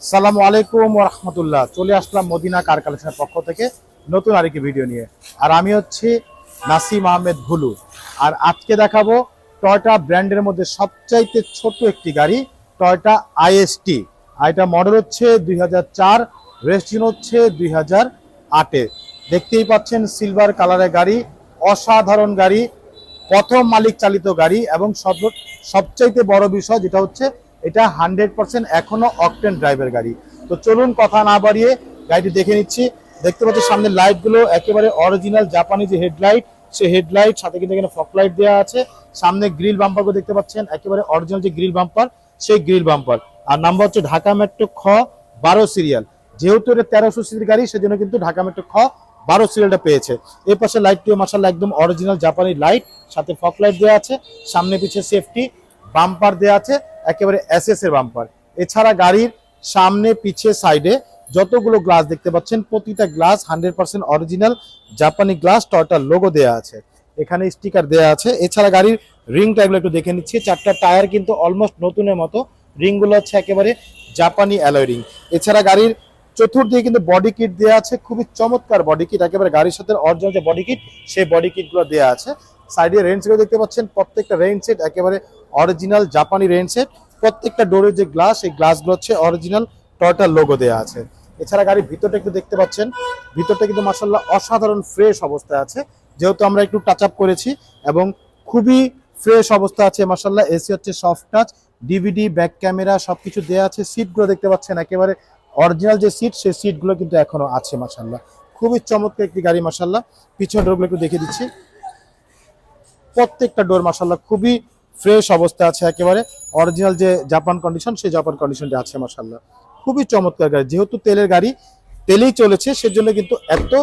আসসালামু আলাইকুম ওয়া রাহমাতুল্লাহ। চলে আসলাম মদিনা কার কালেকশনের পক্ষ থেকে নতুন আরেকটি ভিডিও নিয়ে। আর আমি হচ্ছি নাসিম আহমেদ ভুলু। আর আজকে দেখাবো টয়োটা ব্র্যান্ডের মধ্যে সবচাইতে ছোট একটি গাড়ি, টয়োটা আইএসটি। আর এটা মডেল হচ্ছে 2004, রেজিস্ট্রেশন হচ্ছে 2008-এ। দেখতেই পাচ্ছেন সিলভার কালারের গাড়ি, অসাধারণ গাড়ি, প্রথম মালিক চালিত গাড়ি এবং সবচাইতে বড় বিষয় যেটা হচ্ছে এটা 100% এখনো অকটেন ড্রাইভের গাড়ি। তো চলুন কথা না বাড়িয়ে গাড়িটি দেখে নিচ্ছি। দেখতে পাচ্ছি সামনের লাইটগুলো একেবারে অরিজিনাল জাপানি যে হেডলাইট, সেই হেডলাইট সাথে কিন্তু এখানে ফগ লাইট দেওয়া আছে। সামনে গ্রিল বাম্পারগুলো দেখতে পাচ্ছেন একেবারে অরিজিনাল যে গ্রিল বাম্পার, সেই গ্রিল বাম্পার। আর নাম্বার হচ্ছে ঢাকা মেট্রো খ 12 সিরিয়াল। যেহেতু এটা 1300 সিসির গাড়ি, সেজন্য কিন্তু ঢাকা মেট্রো খ 12 সিরিয়ালটা পেয়েছে। এই পাশে লাইটটিও মাশাআল্লাহ একদম অরিজিনাল জাপানি লাইট, সাথে ফগ লাইট দেওয়া আছে। সামনে পিছে সেফটি বাম্পার দেওয়া আছে, একেবারে এসএস এর বাম্পার। এছাড়া গাড়ির সামনে পিছে সাইডে যতগুলো গ্লাস দেখতে পাচ্ছেন, প্রতিটা গ্লাস 100% অরিজিনাল জাপানি গ্লাস, টয়োটার লোগো দেওয়া আছে, এখানে স্টিকার দেওয়া আছে। এছাড়া গাড়ির রিং টাইপগুলো একটু দেখে নিচ্ছি। চারটা টায়ার কিন্তু অলমোস্ট নতুনের মতো, রিংগুলো হচ্ছে একেবারে জাপানি অ্যালয় রিং। এছাড়া গাড়ির চতুর্দিকে কিন্তু বডি কিট দেওয়া আছে, খুবই চমৎকার বডি কিট, একেবারে গাড়ির সাথে অরিজিনাল যে বডি কিট, সেই বডি কিটগুলো দেওয়া আছে। সাইডে রেঞ্জ সেট দেখতে পাচ্ছেন, প্রত্যেকটা রেঞ্জ সেট একেবারে অরিজিনাল জাপানি রেঞ্জ সেট। প্রত্যেকটা ডোরের যে গ্লাস, এই গ্লাসগুলো হচ্ছে অরিজিনাল টয়োটার লোগো দেওয়া আছে। এছাড়া গাড়ির ভিতরটা একটু দেখতে পাচ্ছেন, ভিতরটা কিন্তু মাশাআল্লাহ অসাধারণ ফ্রেশ অবস্থায় আছে, যেহেতু আমরা একটু টাচ আপ করেছি এবং খুবই ফ্রেশ অবস্থা আছে মাশাআল্লাহ। এসি হচ্ছে soft touch, DVD, back camera সবকিছু দেওয়া আছে। সিটগুলো দেখতে পাচ্ছেন একেবারে অরিজিনাল যে সিট, সেই সিটগুলো কিন্তু এখনো আছে মাশাআল্লাহ। খুবই চমৎকার একটি গাড়ি মাশাআল্লাহ। পিছনের ডোরগুলো একটু দেখে দিচ্ছি, প্রত্যেকটা ডোর মাশাআল্লাহ খুবই ফ্রেশ অবস্থা আছে, একেবারে অরিজিনাল যে জাপান কন্ডিশন, সেই জাপান কন্ডিশনটা আছে মাশাআল্লাহ। খুবই চমৎকার গাড়ি, যেহেতু তেলের গাড়ি, তেলেই চলেছে, সেজন্য কিন্তু এত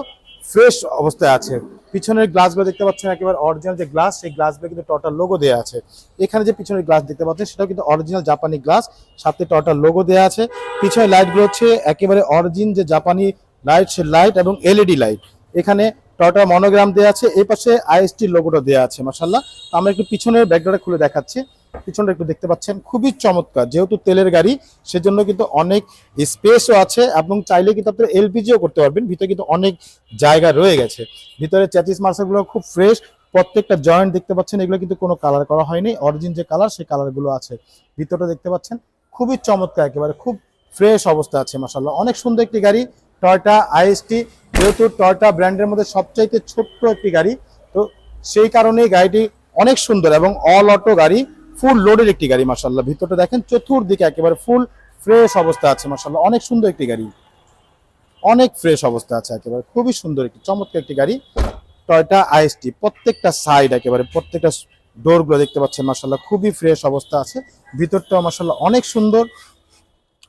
ফ্রেশ অবস্থায় আছে। পিছনের গ্লাসগুলো দেখতে পাচ্ছেন একেবারে অরিজিনাল যে গ্লাস, সেই গ্লাসগুলো কিন্তু টয়োটার লোগো দেওয়া আছে। এখানে যে পিছনের গ্লাস দেখতে পাচ্ছেন, সেটাও কিন্তু অরিজিনাল জাপানি গ্লাস, সাথে টয়োটার লোগো দেওয়া আছে। পিছনের লাইটগুলো হচ্ছে একেবারে অরিজিনাল যে জাপানি লাইট, সে লাইট এবং এলইডি লাইট। এখানে টয়োটা মনোগ্রাম দেওয়া আছে, এই পাশে আইএসটি লোগোটা দেওয়া আছে মাশাআল্লাহ। আমরা একটু পিছনের ব্যাকডোরটা খুলে দেখাচ্ছি। পিছনটা একটু দেখতে পাচ্ছেন, খুবই চমৎকার, যেহেতু তেলের গাড়ি, সেজন্য কিন্তু অনেক স্পেসও আছে এবং চাইলে কিন্তু আপনারা এলপিজিও করতে পারবেন। ভিতরে কিন্তু অনেক জায়গা রয়ে গেছে। ভিতরে চ্যাচিস মার্সেলগুলো খুব ফ্রেশ, প্রত্যেকটা জয়েন্ট দেখতে পাচ্ছেন, এগুলো কিন্তু কোনো কালার করা হয়নি, অরিজিন যে কালার, সেই কালারগুলো আছে। ভিতরটা দেখতে পাচ্ছেন খুবই চমৎকার, একেবারে খুব ফ্রেশ অবস্থা আছে মাশাআল্লাহ। অনেক সুন্দর একটি গাড়ি টয়োটা আইএসটি, যেহেতু টয়োটা ব্র্যান্ডের মধ্যে সবচাইতে ছোট্ট একটি গাড়ি, তো সেই কারণেই গাড়িটি অনেক সুন্দর এবং অল অটো গাড়ি, ফুল লোডের একটি গাড়ি মাশাআল্লাহ। ভিতরটা দেখেন, চতুর্দিকে একেবারে ফুল ফ্রেশ অবস্থা আছে মাশাআল্লাহ। অনেক সুন্দর একটি গাড়ি, অনেক ফ্রেশ অবস্থা আছে, একেবারে খুবই সুন্দর একটি চমৎকার একটি গাড়ি টয়োটা আইএসটি। প্রত্যেকটা সাইড একেবারে প্রত্যেকটা ডোরগুলো দেখতে পাচ্ছেন মাশাআল্লাহ খুবই ফ্রেশ অবস্থা আছে। ভিতরটাও মাশাআল্লাহ অনেক সুন্দর।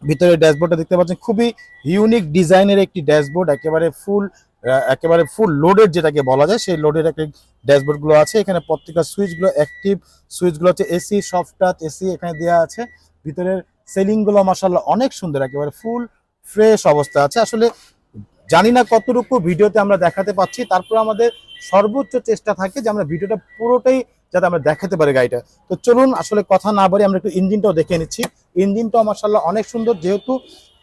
ভিতরে ড্যাশবোর্ডটা দেখতে পাচ্ছেন, খুবই ইউনিক ডিজাইনের একটি ড্যাশবোর্ড, একেবারে ফুল লোডের যেটাকে বলা যায়, সেই লোডের একটা ড্যাশবোর্ড গুলো আছে। এখানে প্রত্যেকটা সুইচগুলো অ্যাক্টিভ, সুইচগুলো হচ্ছে এসি, সফট টাচ এসি এখানে দেওয়া আছে। ভিতরের সেলিং গুলো মাশাআল্লাহ অনেক সুন্দর, একেবারে ফুল ফ্রেশ অবস্থা আছে। আসলে জানি না কতটুকু ভিডিওতে আমরা দেখাতে পাচ্ছি, তারপর আমাদের সর্বোচ্চ চেষ্টা থাকে যে আমরা ভিডিওটা পুরোটাই যাতে আমরা দেখাতে পারি গাড়িটা। তো চলুন আসলে কথা না বলে আমরা একটু ইঞ্জিনটাও দেখে নিচ্ছি। ইঞ্জিনটাও মাশাআল্লাহ অনেক সুন্দর, যেহেতু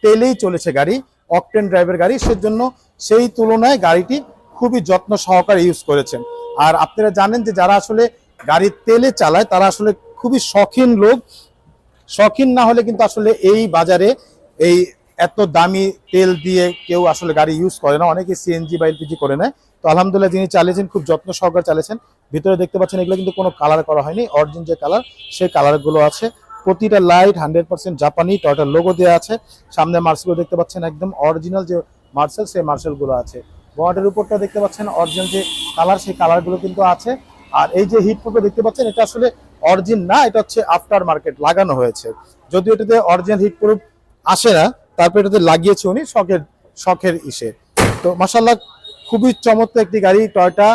তেলেই চলেছে গাড়ি, অকটেন ড্রাইভের গাড়ি, সেজন্য সেই তুলনায় গাড়িটি খুবই যত্ন সহকারে ইউজ করেছেন। আর আপনারা জানেন যে যারা আসলে গাড়ি তেলে চালায়, তারা আসলে খুবই শখিন লোক। শখিন না হলে কিন্তু আসলে এই বাজারে এই এত দামি তেল দিয়ে কেউ আসলে গাড়ি ইউজ করে না, অনেকে সিএনজি বা এলপিজি করে নেয়। তো আলহামদুলিল্লাহ যিনি চালিয়েছেন খুব যত্ন সহকারে চালিয়েছেন। ভিতরে দেখতে পাচ্ছেন এগুলো কিন্তু কোনো কালার করা হয়নি, অরিজিনাল যে কালার, সেই কালারগুলো আছে। প্রতিটা লাইট 100% জাপানি, টয়োটার লোগো দেওয়া আছে। সামনে মার্সেলগুলো দেখতে পাচ্ছেন একদম অরিজিনাল যে মার্সেল, সেই মার্সেলগুলো আছে। বডির উপরটা দেখতে পাচ্ছেন অরিজিনাল যে কালার, সেই কালারগুলো কিন্তু আছে। আর এই যে হিট প্রুফটা দেখতে পাচ্ছেন, এটা আসলে অরিজিনাল না, এটা হচ্ছে আফটার মার্কেট লাগানো হয়েছে। যদিও এটাতে অরিজিনাল হিট প্রুফ আসে না, তারপর এটাতে লাগিয়েছে উনি শখের ইসে। তো মাশাআল্লাহ খুবই চমৎকার একটি গাড়ি টয়োটা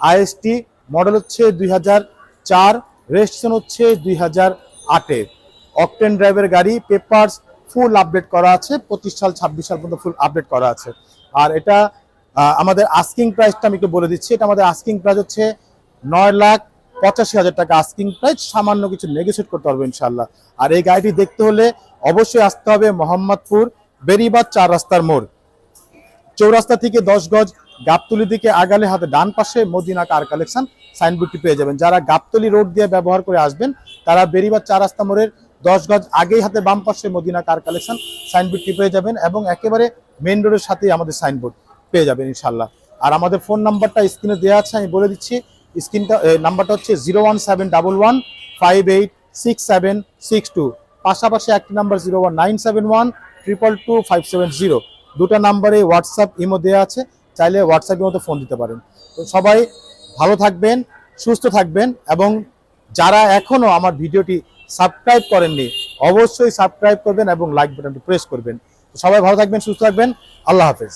আইএসটি। মডেল হচ্ছে 2004, রেজিস্ট্রেশন হচ্ছে 2008-এ। অকটেন ড্রাইভের গাড়ি, পেপারস ফুল আপডেট করা আছে, 25 সাল 26 সাল পর্যন্ত ফুল আপডেট করা আছে। আর এটা আমাদের আস্কিং প্রাইসটা আমি একটু বলে দিচ্ছি। এটা আমাদের আস্কিং প্রাইস হচ্ছে 9,85,000 টাকা আস্কিং প্রাইস, সামান্য কিছু নেগোশিয়েট করতে পারবো ইনশাআল্লাহ। আর এই গাড়িটি দেখতে হলে অবশ্যই আসতে হবে মোহাম্মদপুর বেরিবাদ 4 রাস্তার মোড়, চৌরাস্তা থেকে 10 গজ গাবতলি দিকে আগালে হাতে ডান পাশে মদিনা কার কালেকশন সাইনবোর্ডটি পেয়ে যাবেন। যারা গাবতলি রোড দিয়ে ব্যবহার করে আসবেন তারা বেরিবাদ 4 রাস্তা মোড়ের 10 গজ আগেই হাতে বাম পাশে মদিনা কার কালেকশন সাইনবোর্ডটি পেয়ে যাবেন এবং একেবারে মেইন রোডের সাথেই আমাদের সাইনবোর্ড পেয়ে যাবেন ইনশাল্লাহ। আর আমাদের ফোন নাম্বারটা স্ক্রিনে দেওয়া আছে, আমি বলে দিচ্ছি। স্ক্রিনটা নাম্বারটা হচ্ছে 01711586762, পাশাপাশি একটি নাম্বার 01971222570। দুটো নাম্বারে হোয়াটসঅ্যাপ ইমো দেওয়া আছে, চাইলে হোয়াটসঅ্যাপের মতো ফোন দিতে পারেন। তো সবাই ভালো থাকবেন, সুস্থ থাকবেন এবং যারা এখনো আমার ভিডিওটি সাবস্ক্রাইব করেননি অবশ্যই সাবস্ক্রাইব করবেন এবং লাইক বাটনটি প্রেস করবেন। সবাই ভালো থাকবেন, সুস্থ থাকবেন, আল্লাহ হাফেজ।